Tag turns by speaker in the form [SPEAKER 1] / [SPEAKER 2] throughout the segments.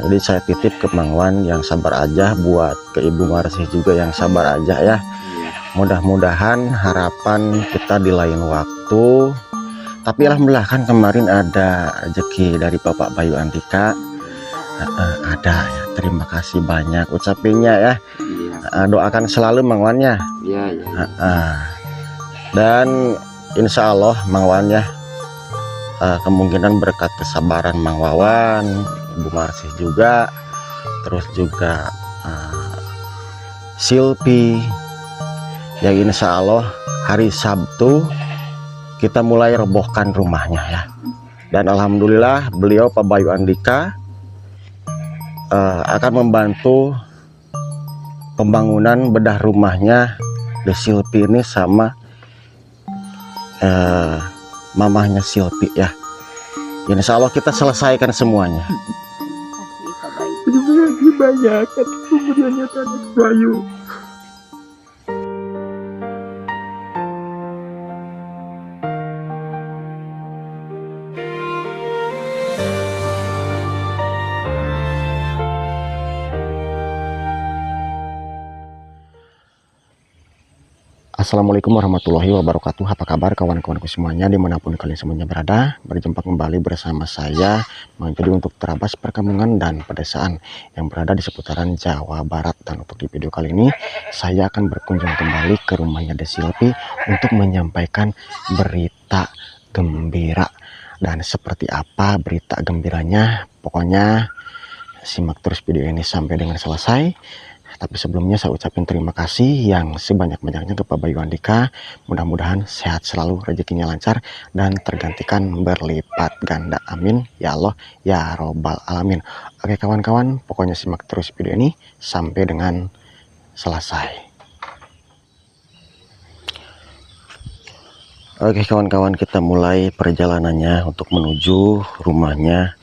[SPEAKER 1] Jadi saya titip ke Mang Wan yang sabar aja, buat ke Ibu Marsih juga yang sabar aja ya. Mudah-mudahan harapan kita di lain waktu. Tapi alhamdulillah kan kemarin ada rezeki dari Bapak Bayu Andika. Ada ya, terima kasih banyak ucapinnya ya. Doakan selalu Mang Wan ya. Dan insya Allah Mang Wan ya, kemungkinan berkat kesabaran Mang Wawan, Ibu Marsih juga, terus juga Silpi, yang insya Allah hari Sabtu kita mulai robohkan rumahnya ya. Dan alhamdulillah beliau Pak Bayu Andika akan membantu pembangunan bedah rumahnya di Silpi ini sama mamahnya Silpi ya. Insya Allah kita selesaikan semuanya.
[SPEAKER 2] Terima kasih banyak atas pemberiannya Tanah Bayu.
[SPEAKER 1] Assalamualaikum warahmatullahi wabarakatuh. Apa kabar kawan-kawanku semuanya dimanapun kalian semuanya berada. Berjumpa kembali bersama saya Mang Jody untuk terabas perkembangan dan pedesaan yang berada di seputaran Jawa Barat. Dan untuk di video kali ini saya akan berkunjung kembali ke rumahnya Desi Silpi untuk menyampaikan berita gembira. Dan seperti apa berita gembiranya, pokoknya simak terus video ini sampai dengan selesai. Tapi sebelumnya saya ucapin terima kasih yang sebanyak-banyaknya ke Pak Bayu Andika. Mudah-mudahan sehat selalu, rezekinya lancar, dan tergantikan berlipat ganda. Amin. Ya Allah, ya Robbal Alamin. Oke kawan-kawan, pokoknya simak terus video ini sampai dengan selesai. Oke kawan-kawan, kita mulai perjalanannya untuk menuju rumahnya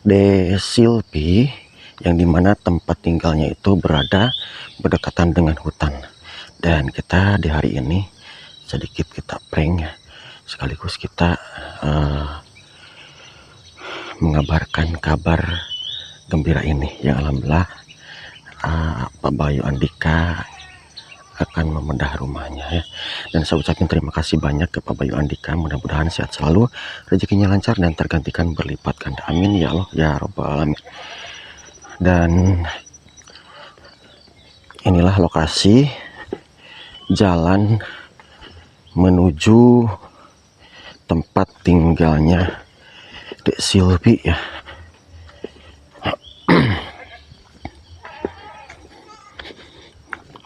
[SPEAKER 1] Desi Silpi, yang dimana tempat tinggalnya itu berada berdekatan dengan hutan. Dan kita di hari ini sedikit kita prank ya, sekaligus kita mengabarkan kabar gembira ini yang alhamdulillah Pak Bayu Andika akan membedah rumahnya ya. Dan saya ucapkan terima kasih banyak ke Pak Bayu Andika, mudah-mudahan sehat selalu, rezekinya lancar dan tergantikan berlipat ganda. Amin ya Allah ya Robbal Alamin. Dan inilah lokasi jalan menuju tempat tinggalnya Dek Silpi ya.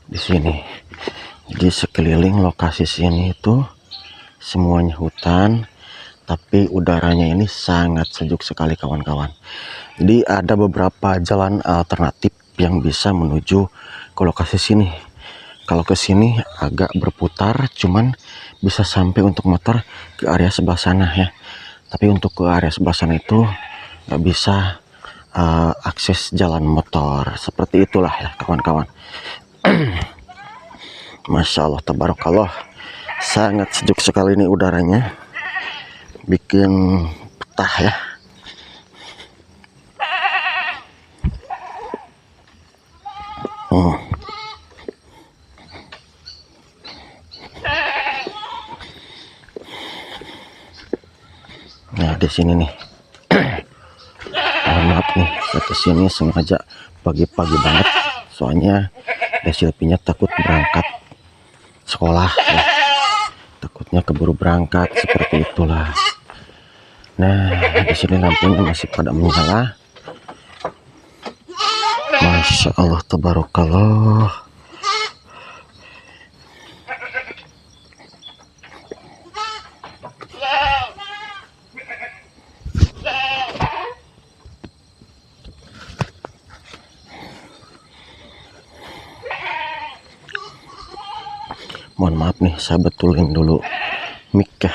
[SPEAKER 1] Di sini. Jadi sekeliling lokasi sini itu semuanya hutan, tapi udaranya ini sangat sejuk sekali kawan-kawan. Jadi ada beberapa jalan alternatif yang bisa menuju ke lokasi sini. Kalau ke sini agak berputar, cuman bisa sampai untuk motor ke area sebelah sana ya. Tapi untuk ke area sebelah sana itu nggak bisa akses jalan motor. Seperti itulah ya kawan-kawan. Masya Allah, tabarakallah, sangat sejuk sekali ini udaranya, bikin betah ya. Nah di sini nih, maaf nih, saya kesini sengaja pagi-pagi banget, soalnya Desi Silpinya takut berangkat sekolah ya. Takutnya keburu berangkat, seperti itulah. Nah di sini lampunya masih pada menyala. Masya Allah, tabarakallah. Mohon maaf nih, saya betulin dulu mic ya.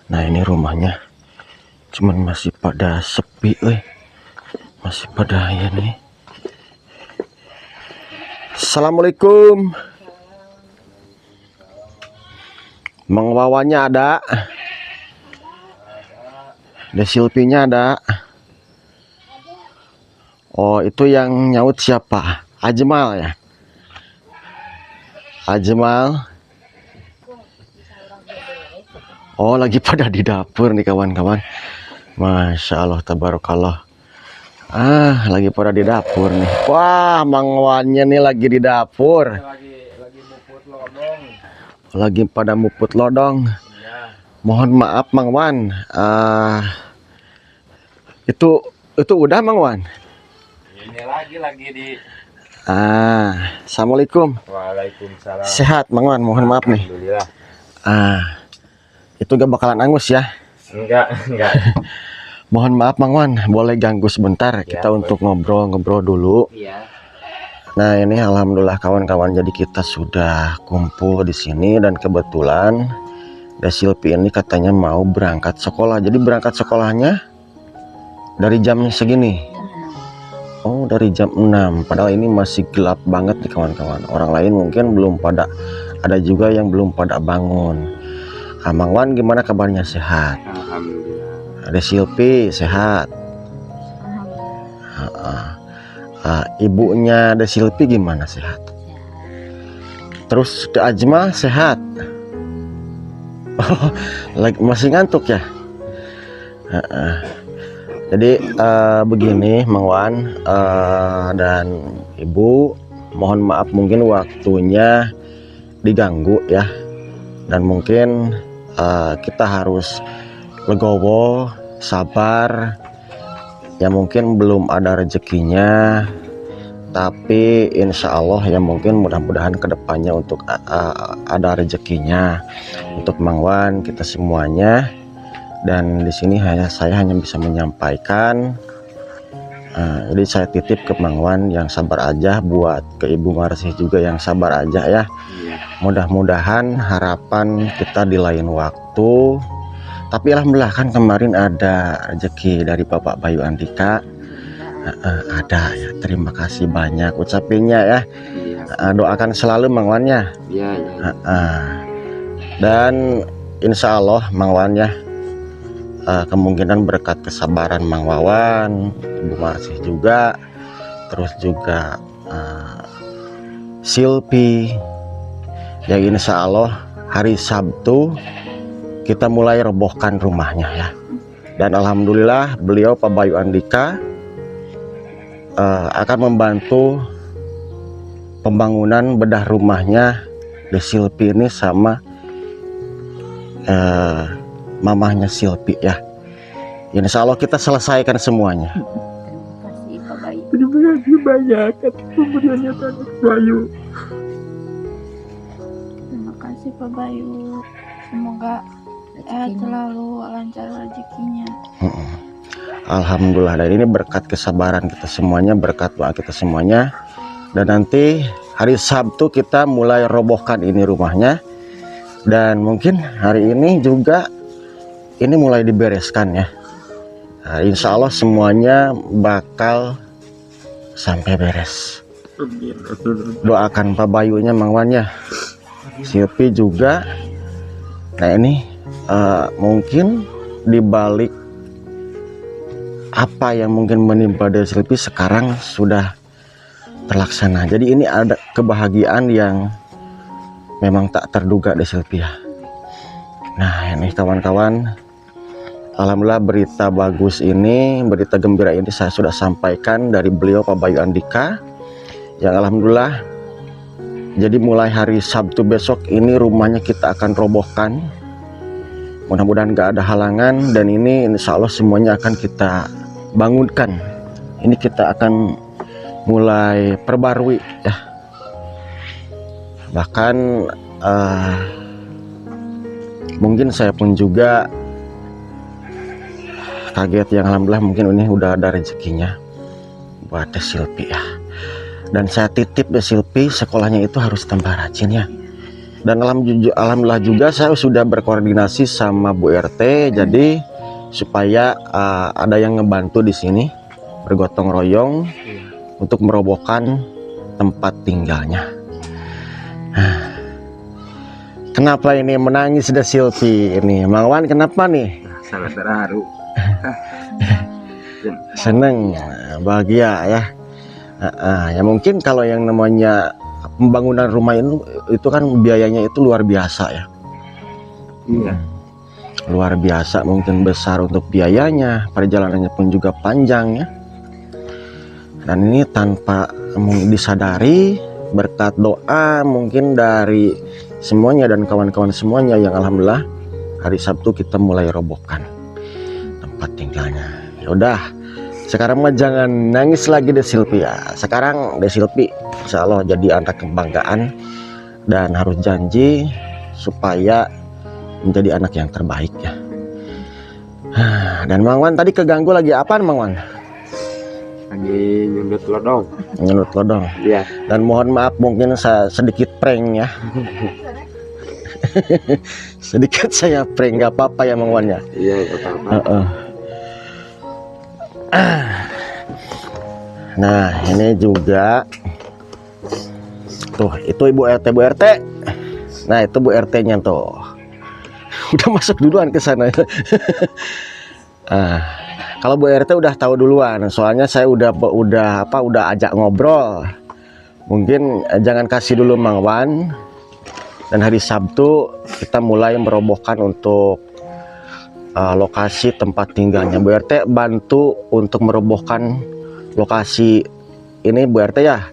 [SPEAKER 1] Nah ini rumahnya, cuman masih pada sepi, masih pada ya nih. Assalamualaikum. Mang Wawannya ada, Desi Silpinya ada. Oh, itu yang nyaut siapa? Ajmal ya? Ajmal. Oh, lagi pada di dapur nih kawan-kawan. Masya Allah, tabarakallah. Lagi pada di dapur nih. Wah, Mang Wannya nih lagi di dapur.
[SPEAKER 2] Lagi muput lodong.
[SPEAKER 1] Lagi pada muput lodong.
[SPEAKER 2] Ya.
[SPEAKER 1] Mohon maaf Mang Wan. Itu udah Mang Wan.
[SPEAKER 2] Ini lagi di.
[SPEAKER 1] Assalamualaikum.
[SPEAKER 2] Waalaikumsalam.
[SPEAKER 1] Sehat Mang Wan, mohon maaf nih.
[SPEAKER 2] Alhamdulillah.
[SPEAKER 1] Itu gak bakalan angus ya.
[SPEAKER 2] Enggak.
[SPEAKER 1] Mohon maaf Mang Wan, boleh ganggu sebentar kita untuk ngobrol-ngobrol dulu.
[SPEAKER 2] Iya.
[SPEAKER 1] Nah, ini alhamdulillah kawan-kawan, jadi kita sudah kumpul di sini dan kebetulan Desilpi ini katanya mau berangkat sekolah. Jadi berangkat sekolahnya dari jam segini. Oh, dari jam 6. Padahal ini masih gelap banget nih kawan-kawan. Orang lain mungkin belum pada, ada juga yang belum pada bangun. Mang Wan gimana kabarnya, sehat?
[SPEAKER 2] Alhamdulillah.
[SPEAKER 1] Desilpi sehat. Ibunya Desilpi gimana, sehat? Terus ke Ajmal sehat? Oh, masih ngantuk ya? Jadi begini Mang Wan dan Ibu, mohon maaf mungkin waktunya diganggu ya, dan mungkin kita harus legowo, sabar ya, mungkin belum ada rezekinya, tapi insya Allah ya mungkin mudah-mudahan kedepannya untuk ada rezekinya untuk Mang Wan, kita semuanya. Dan di sini saya hanya bisa menyampaikan, jadi saya titip ke Mang Wan yang sabar aja, buat ke Ibu Marsih juga yang sabar aja ya. Mudah-mudahan harapan kita di lain waktu. Tapi alhamdulillah kan kemarin ada rezeki dari Bapak Bayu Andika. Ada ya, terima kasih banyak ucapinnya ya. Doakan selalu Mang Wan ya. Dan insya Allah Mang Wan ya, kemungkinan berkat kesabaran Mang Wawan, Ibu Marsih juga, terus juga Silpi ya, insya Allah hari Sabtu kita mulai robohkan rumahnya ya. Dan alhamdulillah beliau Pak Bayu Andika akan membantu pembangunan bedah rumahnya Desilpi ini sama mamahnya Silpi ya. Insya Allah kita selesaikan semuanya.
[SPEAKER 3] Terima kasih Pak Bayu.
[SPEAKER 2] Terima kasih banyak atas pemberiannya anak Bayu.
[SPEAKER 3] Terima kasih Pak Bayu. Semoga sehat selalu, lancar rezekinya.
[SPEAKER 1] Alhamdulillah, dan ini berkat kesabaran kita semuanya, berkat doa kita semuanya. Dan nanti hari Sabtu kita mulai robohkan ini rumahnya, dan mungkin hari ini juga ini mulai dibereskan ya. Insya Allah semuanya bakal sampai beres. Doakan Pak Bayunya Mang Wan ya. Silpi juga. Nah ini mungkin dibalik apa yang mungkin menimpa dari Silpi sekarang sudah terlaksana. Jadi ini ada kebahagiaan yang memang tak terduga dari Silpi ya. Nah ini kawan-kawan, alhamdulillah berita bagus ini, berita gembira ini saya sudah sampaikan dari beliau Pak Bayu Andika, yang alhamdulillah jadi mulai hari Sabtu besok ini rumahnya kita akan robohkan. Mudah-mudahan gak ada halangan, dan ini insya Allah semuanya akan kita bangunkan. Ini kita akan mulai perbarui ya. Bahkan mungkin saya pun juga kaget yang alhamdulillah mungkin ini udah ada rezekinya buat Desilpi ya. Dan saya titip Desilpi sekolahnya itu harus tambah rajin ya. Dan alhamdulillah juga saya sudah berkoordinasi sama Bu RT, jadi supaya ada yang ngebantu di sini bergotong royong untuk merobohkan tempat tinggalnya. Kenapa ini menangis Desilpi ini, Mang Wan? Kenapa nih?
[SPEAKER 2] Sangat terharu.
[SPEAKER 1] seneng, bahagia ya. Ya mungkin kalau yang namanya pembangunan rumah itu kan biayanya itu luar biasa ya.
[SPEAKER 2] Iya.
[SPEAKER 1] Luar biasa, mungkin besar untuk biayanya, perjalanannya pun juga panjang ya. Dan ini tanpa disadari, berkat doa mungkin dari semuanya dan kawan-kawan semuanya yang alhamdulillah hari Sabtu kita mulai robohkan tempat tinggalnya. Ya udah, sekarang mah jangan nangis lagi deh Silpi ya. Sekarang deh Silpi insya Allah jadi anak kebanggaan dan harus janji supaya menjadi anak yang terbaik ya. Dan Mang Wan tadi keganggu lagi apaan Mang Wan?
[SPEAKER 2] Lagi nyundut lodong.
[SPEAKER 1] Nyundut lodong.
[SPEAKER 2] Iya.
[SPEAKER 1] Dan mohon maaf mungkin saya sedikit prank ya. Sedikit saya prank, nggak apa-apa ya Mang Wan ya.
[SPEAKER 2] Iya, nggak apa-apa.
[SPEAKER 1] Nah ini juga tuh, itu Ibu RT. Nah itu Bu RT nya tuh udah masuk duluan ke sana. Kalau Bu RT udah tahu duluan, soalnya saya udah ajak ngobrol. Mungkin jangan kasih dulu Mang Wan. Dan hari Sabtu kita mulai merobohkan untuk lokasi tempat tinggalnya. Bu RT bantu untuk merobohkan lokasi ini Bu RT ya.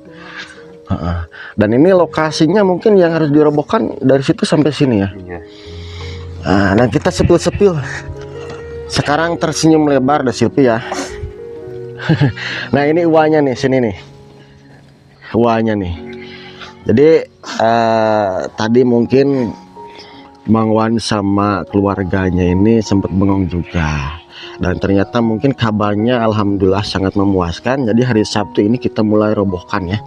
[SPEAKER 1] Dan ini lokasinya mungkin yang harus dirobohkan dari situ sampai sini ya.
[SPEAKER 2] Iya.
[SPEAKER 1] Nah kita sepil-sepil. Sekarang tersenyum lebar dah Silpi ya. Nah ini uangnya nih, sini nih uangnya nih. Jadi tadi mungkin Mang Wan sama keluarganya ini sempat bengong juga. Dan ternyata mungkin kabarnya alhamdulillah sangat memuaskan. Jadi hari Sabtu ini kita mulai robohkan ya.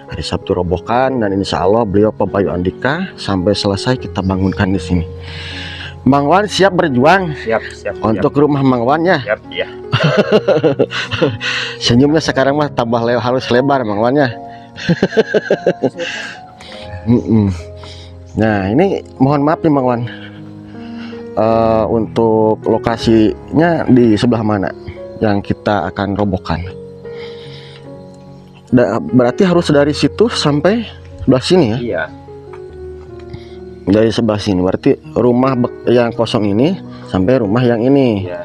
[SPEAKER 1] Hari Sabtu robohkan dan insya Allah beliau Pak Bayu Andika sampai selesai kita bangunkan di sini. Mang Wan siap berjuang
[SPEAKER 2] Siap.
[SPEAKER 1] untuk rumah Mang Wan ya.
[SPEAKER 2] Siap, iya.
[SPEAKER 1] Senyumnya sekarang mah tambah halus lebar Mang Wan ya. Nah ini mohon maaf nih Mang Wan, untuk lokasinya di sebelah mana yang kita akan robohkan? Berarti harus dari situ sampai sebelah sini ya?
[SPEAKER 2] Iya.
[SPEAKER 1] Dari sebelah sini, berarti rumah yang kosong ini sampai rumah yang ini.
[SPEAKER 2] Iya.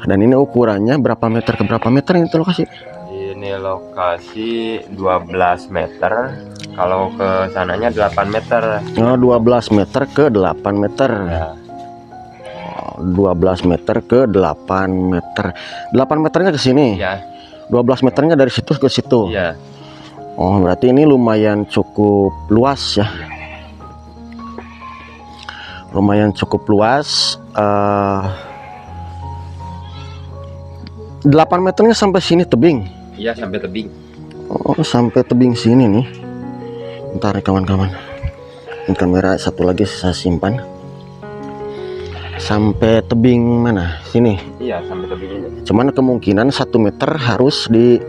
[SPEAKER 1] Dan ini ukurannya berapa meter ke berapa meter ini lokasi?
[SPEAKER 2] Ini lokasi 12 meter. Kalau ke sananya 8 meter.
[SPEAKER 1] Oh, 12 meter ke 8 meter.
[SPEAKER 2] Ya.
[SPEAKER 1] 12 meter ke 8 meter. 8 meternya ke sini.
[SPEAKER 2] Iya.
[SPEAKER 1] 12 meternya dari situ ke situ.
[SPEAKER 2] Iya.
[SPEAKER 1] Oh, berarti ini lumayan cukup luas ya. Lumayan cukup luas. 8 meternya sampai sini tebing.
[SPEAKER 2] Iya, sampai tebing.
[SPEAKER 1] Oh, sampai tebing sini nih. Bentar ya kawan-kawan. Ini kamera satu lagi saya simpan. Sampai tebing mana? Sini.
[SPEAKER 2] Iya, sampai tebing ini.
[SPEAKER 1] Cuman kemungkinan 1 meter harus di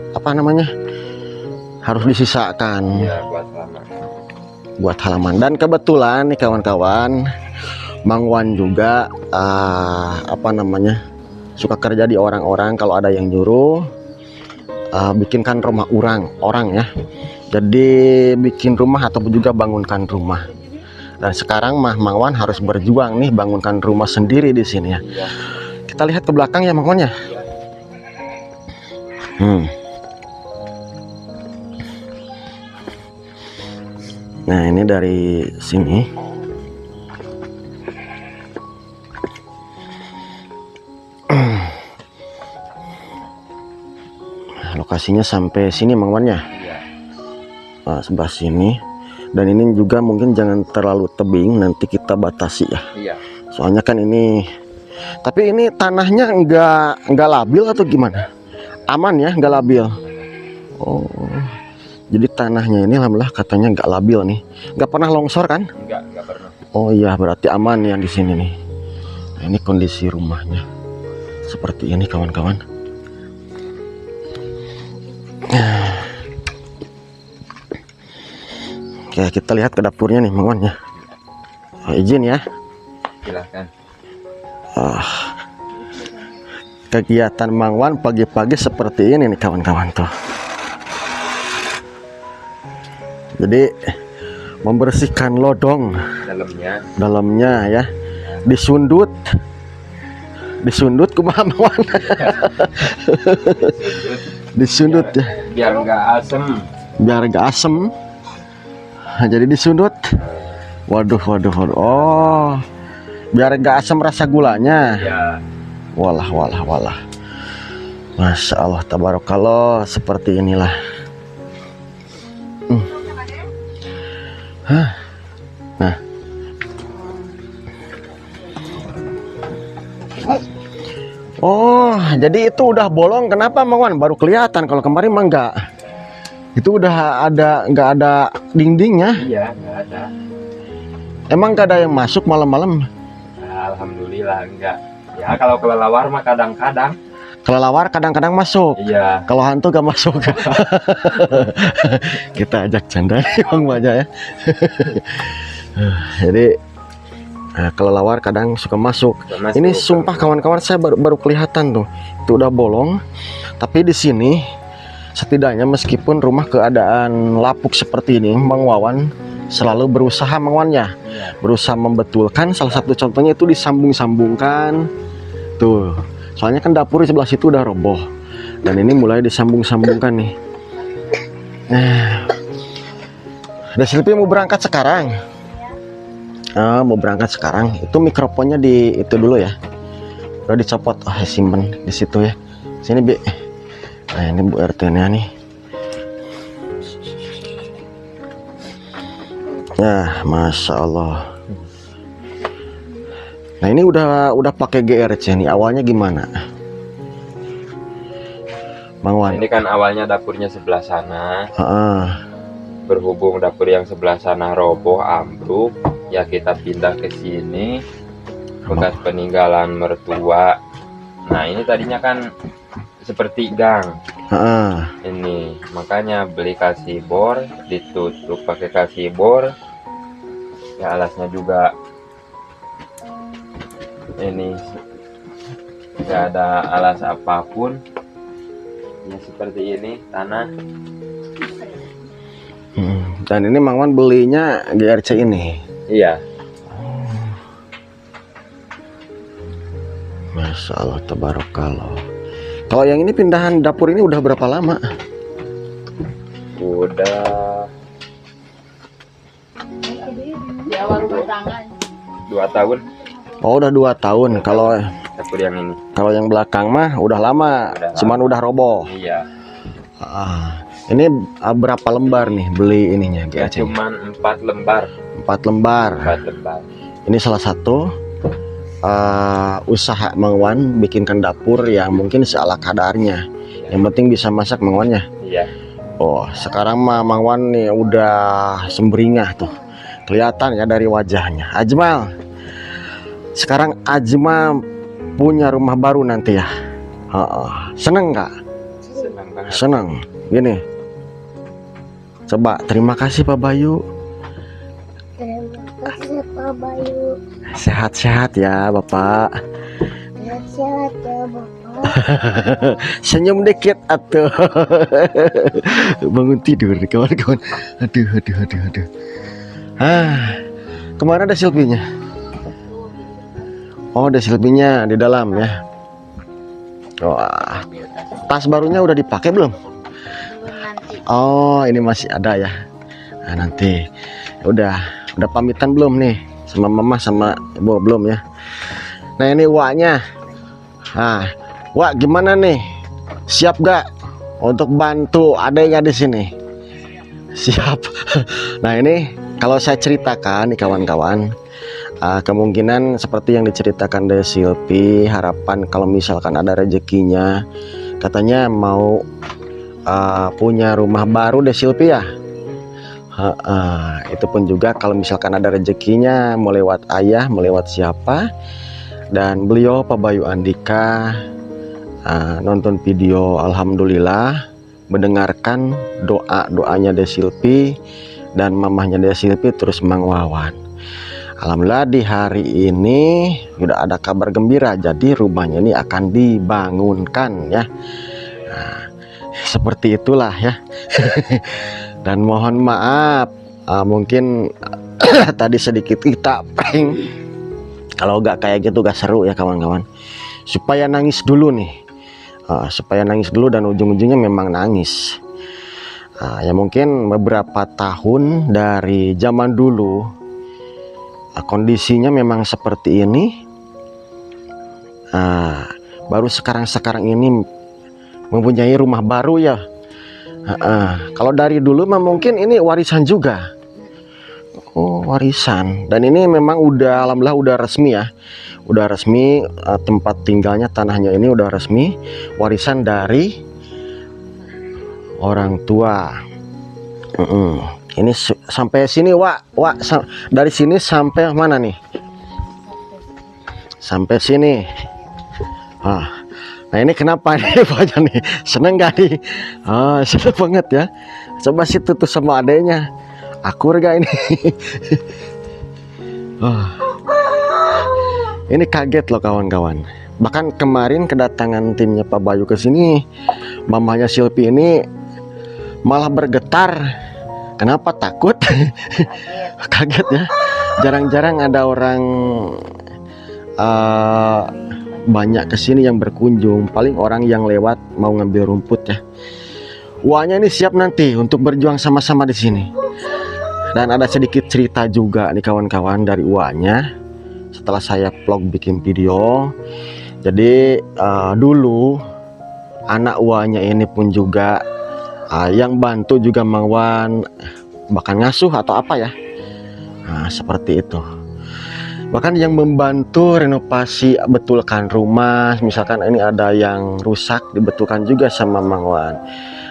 [SPEAKER 1] harus disisakan
[SPEAKER 2] Iya, buat halaman.
[SPEAKER 1] Dan kebetulan nih kawan-kawan, Mang Wan juga suka kerja di orang-orang. Kalau ada yang nyuruh bikinkan rumah orang ya. Jadi bikin rumah ataupun juga bangunkan rumah. Dan sekarang Mang Wan harus berjuang nih bangunkan rumah sendiri di sini ya.
[SPEAKER 2] Iya.
[SPEAKER 1] Kita lihat ke belakang ya Mang Wan ya. Nah ini dari sini. Lokasinya sampai sini Mang Wan ya. Sebelah sini. Dan ini juga mungkin jangan terlalu tebing, nanti kita batasi ya.
[SPEAKER 2] Iya.
[SPEAKER 1] Soalnya kan ini, tapi ini tanahnya enggak labil atau gimana? Aman ya, enggak labil. Oh, jadi tanahnya ini alhamdulillah katanya enggak labil nih. Enggak pernah longsor kan?
[SPEAKER 2] Enggak pernah.
[SPEAKER 1] Oh iya, berarti aman ya di sini nih. Nah, ini kondisi rumahnya seperti ini kawan-kawan. Oke, kita lihat ke dapurnya nih Mang Wan ya. Izin ya.
[SPEAKER 2] Silahkan.
[SPEAKER 1] kegiatan Mang Wan pagi-pagi seperti ini nih kawan-kawan tuh. Jadi membersihkan lodong dalamnya ya, disundut kumaha Mang Wan. Disundut ya,
[SPEAKER 2] biar nggak asem.
[SPEAKER 1] Nah, jadi disundut. Waduh. Oh, biar gak asam rasa gulanya.
[SPEAKER 2] Ya.
[SPEAKER 1] Walah. Masya Allah, tabarakallah, seperti inilah. Nah, oh, jadi itu udah bolong. Kenapa Mang Wan? Baru kelihatan. Kalau kemarin mah enggak. Itu udah nggak ada dindingnya.
[SPEAKER 2] Iya, nggak ada.
[SPEAKER 1] Emang nggak ada yang masuk malam-malam?
[SPEAKER 2] Alhamdulillah enggak. Ya kalau kelelawar mah kadang-kadang.
[SPEAKER 1] Kelelawar kadang-kadang masuk.
[SPEAKER 2] Iya.
[SPEAKER 1] Kalau hantu gak masuk. Kita ajak canda Bang aja ya. Jadi kelelawar kadang suka masuk. Ini sumpah kawan-kawan, saya baru kelihatan tuh. Itu udah bolong. Tapi di sini setidaknya meskipun rumah keadaan lapuk seperti ini, Bang Wawan selalu berusaha menguannya, berusaha membetulkan. Salah satu contohnya itu disambung-sambungkan tuh, soalnya kan dapur di sebelah situ udah roboh dan ini mulai disambung-sambungkan nih. Ada Silvi mau berangkat sekarang. Mau berangkat sekarang. Itu mikrofonnya di itu dulu ya, udah dicopot. Simpen di situ ya. Sini Bi. Nah ini Bu RT nya nih. Ya, Masya Allah. Nah ini udah pakai GRC nih. Awalnya gimana, Mang Wan?
[SPEAKER 2] Ini kan awalnya dapurnya sebelah sana. Berhubung dapur yang sebelah sana roboh, ambruk, ya kita pindah ke sini. Bekas peninggalan mertua. Nah ini tadinya kan seperti gang. Ini makanya beli kasih bor, ditutup pakai kasih bor ya. Alasnya juga ini nggak ada alas apapun ya, seperti ini tanah.
[SPEAKER 1] Dan ini Mang Wan belinya GRC ini.
[SPEAKER 2] Iya.
[SPEAKER 1] Masya Allah, tabarakallah. Kalau yang ini pindahan dapur ini udah berapa lama?
[SPEAKER 2] Udah
[SPEAKER 3] di awal rumah tangga
[SPEAKER 2] 2 tahun.
[SPEAKER 1] Oh, udah 2 tahun. Kalau
[SPEAKER 2] Dapur yang ini.
[SPEAKER 1] Kalau yang belakang mah udah lama, cuman udah roboh.
[SPEAKER 2] Iya.
[SPEAKER 1] Ini berapa lembar nih beli ininya?
[SPEAKER 2] Ya, cuman 4 lembar.
[SPEAKER 1] 4 lembar.
[SPEAKER 2] 4 lembar.
[SPEAKER 1] Ini salah satu usaha Mang Wan bikinkan dapur yang mungkin seala kadarnya. Yang penting bisa masak Mang Wan ya.
[SPEAKER 2] Iya.
[SPEAKER 1] Oh, sekarang mah Mang Wan nih udah sumringah tuh. Kelihatan ya dari wajahnya. Ajmal. Sekarang Ajmal punya rumah baru nanti ya. Seneng nggak?
[SPEAKER 2] Senang banget.
[SPEAKER 1] Seneng. Gini. Coba terima kasih Pak Bayu.
[SPEAKER 4] Terima kasih Pak Bayu.
[SPEAKER 1] Sehat-sehat ya Bapak.
[SPEAKER 4] Sehat ya Bapak.
[SPEAKER 1] Senyum dikit atuh. Bangun tidur kawan-kawan. Aduh. Kemana ada Silvinya? Oh, ada Silvinya di dalam ya. Wah, tas barunya udah dipakai belum?
[SPEAKER 3] Nanti.
[SPEAKER 1] Oh, ini masih ada ya. Nah, nanti udah pamitan belum nih sama mama sama ibu? Belum ya. Nah ini Waknya. Wak gimana nih, siap gak untuk bantu adanya di sini? Siap. Nah ini kalau saya ceritakan nih kawan-kawan, kemungkinan seperti yang diceritakan dari Silvi, harapan kalau misalkan ada rezekinya, katanya mau punya rumah baru deh Silvi ya. Itu pun juga kalau misalkan ada rezekinya, mau lewat ayah, mau lewat siapa. Dan beliau Pak Bayu Andika nonton video, alhamdulillah mendengarkan doanya Dea Silvi dan mamahnya Dea Silvi terus Mang Wawan. Alhamdulillah di hari ini sudah ada kabar gembira, jadi rumahnya ini akan dibangunkan ya. Nah, seperti itulah ya. Dan mohon maaf mungkin tadi sedikit kita prank. Kalau nggak kayak gitu gak seru ya kawan-kawan. Supaya nangis dulu nih, supaya nangis dulu dan ujung-ujungnya memang nangis. Ya mungkin beberapa tahun dari zaman dulu kondisinya memang seperti ini. Baru sekarang ini mempunyai rumah baru ya. Kalau dari dulu mah mungkin ini warisan juga. Oh, warisan. Dan ini memang udah alhamdulillah udah resmi ya. Udah resmi tempat tinggalnya, tanahnya ini udah resmi warisan dari orang tua. Ini sampai sini Wak, dari sini sampai mana nih? Sampai sini. Nah ini kenapa nih Pak nih? Seneng gak nih? Seneng banget ya. Coba situ tuh sama adanya. Akur gak ini? Ini kaget loh kawan-kawan. Bahkan kemarin kedatangan timnya Pak Bayu ke sini, mamanya Silpi ini malah bergetar. Kenapa? Takut? Kaget ya. Jarang-jarang ada orang banyak kesini yang berkunjung. Paling orang yang lewat mau ngambil rumput ya. Uangnya ini siap nanti untuk berjuang sama-sama di sini. Dan ada sedikit cerita juga nih kawan-kawan dari uangnya. Setelah saya vlog bikin video, jadi dulu anak uangnya ini pun juga yang bantu juga Mang Wan, bahkan ngasuh atau apa ya, seperti itu. Bahkan yang membantu renovasi, betulkan rumah, misalkan ini ada yang rusak dibetulkan juga sama Mang Wan.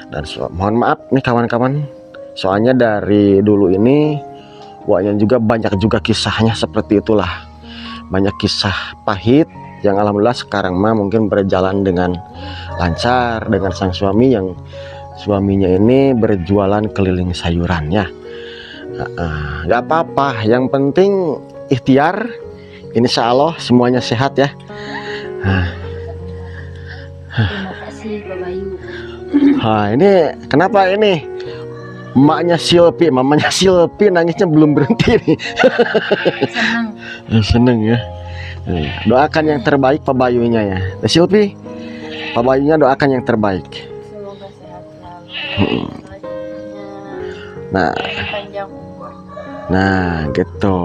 [SPEAKER 1] Dan mohon maaf nih kawan-kawan, soalnya dari dulu ini Waknya juga banyak juga kisahnya seperti itulah, banyak kisah pahit yang alhamdulillah sekarang mah mungkin berjalan dengan lancar dengan sang suami yang suaminya ini berjualan keliling sayuran ya. Gak apa-apa, yang penting ikhtiar. Insya Allah semuanya sehat ya.
[SPEAKER 5] Terima kasih Pak Bayu.
[SPEAKER 1] Ini kenapa ini mamanya Silpi nangisnya belum berhenti nih. Seneng ya. Doakan yang terbaik Pak Bayunya ya. Silpi, Pak Bayunya doakan yang terbaik.
[SPEAKER 3] Semoga sehat selalu. Panjang umur.
[SPEAKER 1] Nah gitu,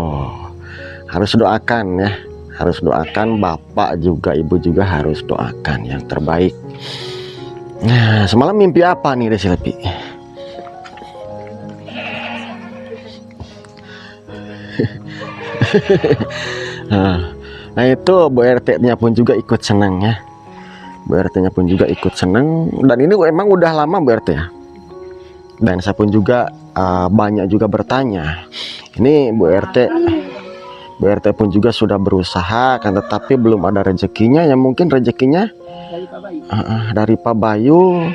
[SPEAKER 1] harus doakan ya, harus doakan. Bapak juga ibu juga harus doakan yang terbaik. Nah semalam mimpi apa nih Silpi? Nah itu Bu RT nya pun juga ikut senang ya. Bu RT nya pun juga ikut senang. Dan ini emang udah lama Bu RT ya. Dan saya pun juga banyak juga bertanya. Ini Bu RT pun juga sudah berusaha kan, tetapi belum ada rezekinya. Ya mungkin rezekinya dari Pak Bayu.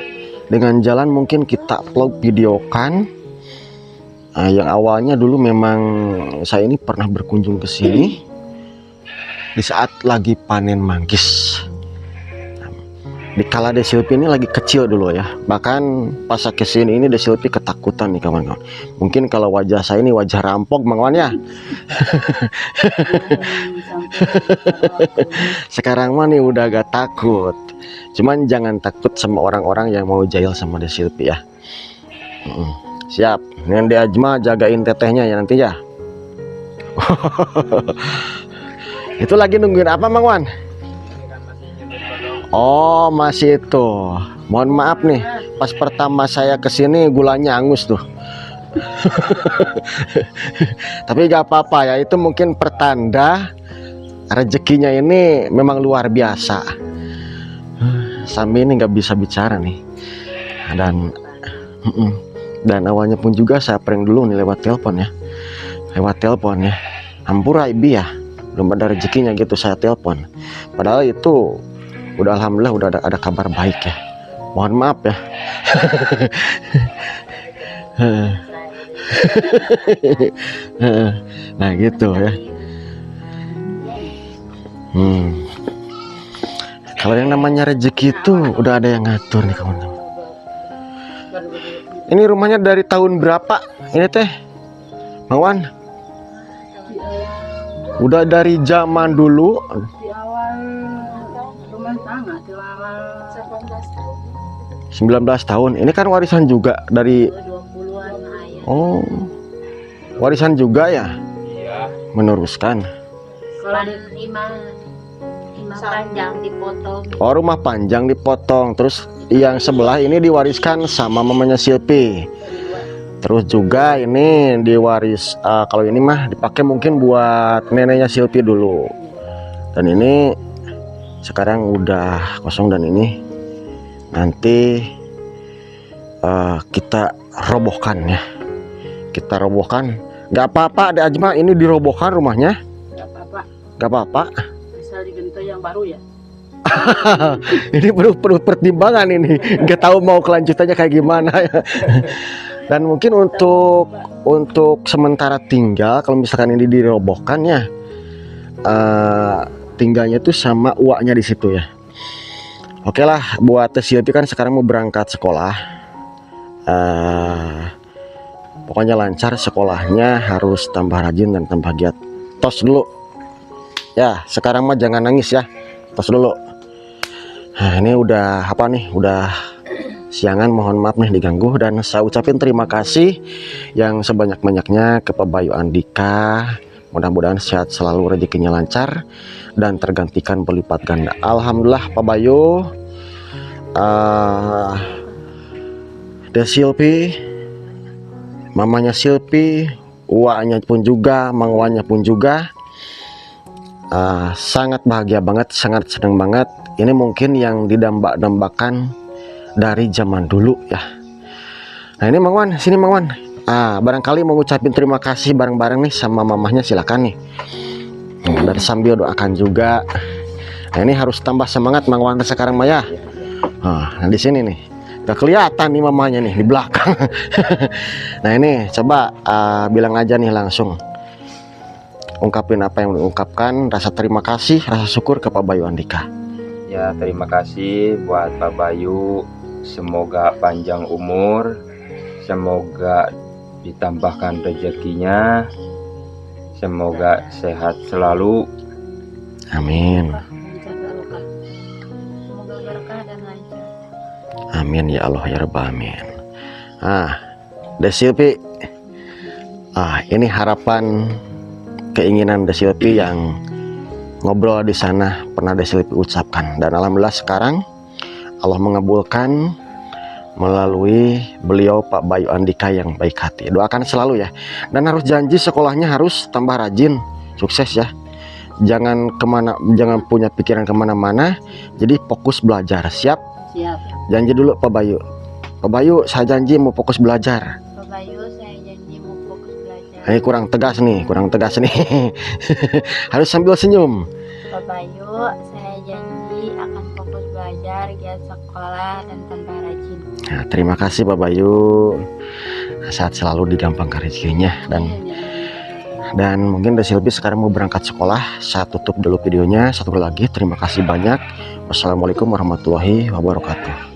[SPEAKER 1] Dengan jalan mungkin kita vlog videokan. Yang awalnya dulu memang saya ini pernah berkunjung ke sini di saat lagi panen manggis. Dikala Silpi ini lagi kecil dulu ya. Bahkan pas saya kesini ini Silpi ketakutan nih kawan-kawan. Mungkin kalau wajah saya ini wajah rampok Mang Wan ya. Sekarang mah nih udah agak takut. Cuman jangan takut sama orang-orang yang mau jahil sama Silpi ya. Siap. Dengan dia Ajma jagain tetehnya ya nanti ya. Itu lagi nungguin apa Mang Wan? Oh masih itu. Mohon maaf nih, pas pertama saya kesini gulanya angus tuh. Tapi gak apa-apa ya, itu mungkin pertanda rezekinya ini memang luar biasa. Sambil ini nggak bisa bicara nih. Dan awalnya pun juga saya prank dulu nih lewat telepon ya. Lewat telepon ya. Ampura Ibi ya. Belum ada rezekinya gitu saya telepon. Padahal itu udah alhamdulillah udah ada kabar baik ya. Mohon maaf ya. Nah gitu ya. Kalau yang namanya rezeki itu udah ada yang ngatur nih kawan-kawan. Ini rumahnya dari tahun berapa ini teh, Bang Wan? Udah dari zaman dulu.
[SPEAKER 5] Di awal rumah tangga, di awal
[SPEAKER 1] 19 tahun. Ini kan warisan juga dari
[SPEAKER 5] 20-an ayah.
[SPEAKER 1] oh. Warisan juga ya?
[SPEAKER 2] Iya.
[SPEAKER 1] Meneruskan.
[SPEAKER 5] Kalau lima panjang dipotong.
[SPEAKER 1] Oh, rumah panjang dipotong. Terus yang sebelah ini diwariskan sama mamanya Silpi. Terus juga ini diwaris kalau ini mah dipakai mungkin buat neneknya Silpi dulu. Dan ini sekarang udah kosong dan ini nanti kita robohkan ya. Kita robohkan. Gak apa-apa Adek Ajma, ini dirobohkan rumahnya.
[SPEAKER 5] Enggak apa-apa.
[SPEAKER 1] Gak apa-apa.
[SPEAKER 5] Asal diganti yang baru ya.
[SPEAKER 1] Ini perlu pertimbangan ini. Nggak tahu mau kelanjutannya kayak gimana ya. Dan mungkin untuk sementara tinggal, kalau misalkan ini dirobohkan ya, tinggalnya tuh sama uaknya di situ ya. Oke lah, buat Silpi kan sekarang mau berangkat sekolah. Pokoknya lancar sekolahnya, harus tambah rajin dan tambah giat. Tos dulu. Ya, sekarang mah jangan nangis ya. Tos dulu. Nah, ini udah apa nih? Udah siangan, mohon maaf nih diganggu, dan saya ucapin terima kasih yang sebanyak-banyaknya ke Pak Bayu Andika. Mudah-mudahan sehat selalu, rezekinya lancar dan tergantikan berlipat ganda. Alhamdulillah Pak Bayu. Silpi, mamanya Silpi, uaknya pun juga, Mang Wannya pun juga. Sangat bahagia banget, sangat senang banget. Ini mungkin yang didambak-dambakan dari zaman dulu ya. Nah ini Mang Wan, sini Mang Wan. Barangkali mau ngucapin terima kasih bareng-bareng nih sama mamahnya, silakan nih. Dan sambil doakan juga. Nah ini harus tambah semangat Mang Wan sekarang Maya. Nah di sini nih, gak kelihatan nih mamanya nih di belakang. Nah ini coba bilang aja nih langsung. Ungkapin apa yang diungkapkan, rasa terima kasih, rasa syukur ke Pak Bayu Andika.
[SPEAKER 2] Ya, terima kasih buat Pak Bayu. Semoga panjang umur, semoga ditambahkan rezekinya, semoga sehat selalu.
[SPEAKER 1] Amin.
[SPEAKER 3] Semoga berkah dan lancar.
[SPEAKER 1] Amin ya Allah ya Rabbal Alamin. Silpi. Ini harapan, keinginan Silpi yang ngobrol di sana pernah Silpi ucapkan, dan alhamdulillah sekarang Allah mengabulkan melalui beliau Pak Bayu Andika yang baik hati. Doakan selalu ya, dan harus janji sekolahnya harus tambah rajin, sukses ya. Jangan punya pikiran kemana-mana, jadi fokus belajar. Siap?
[SPEAKER 5] Siap.
[SPEAKER 1] Janji dulu Pak Bayu. Pak Bayu, saya janji mau fokus belajar.
[SPEAKER 3] Pak Bayu, saya janji mau fokus belajar.
[SPEAKER 1] Ini kurang tegas nih. Harus sambil senyum.
[SPEAKER 3] Pak Bayu, saya janji akan fokus belajar, giat sekolah, dan tambah rajin.
[SPEAKER 1] Nah, terima kasih Pak Bayu. Sehat selalu, digampangkan rezekinya, dan mungkin Silpi sekarang mau berangkat sekolah. Saya tutup dulu videonya. Satu lagi, terima kasih banyak. Wassalamualaikum warahmatullahi wabarakatuh.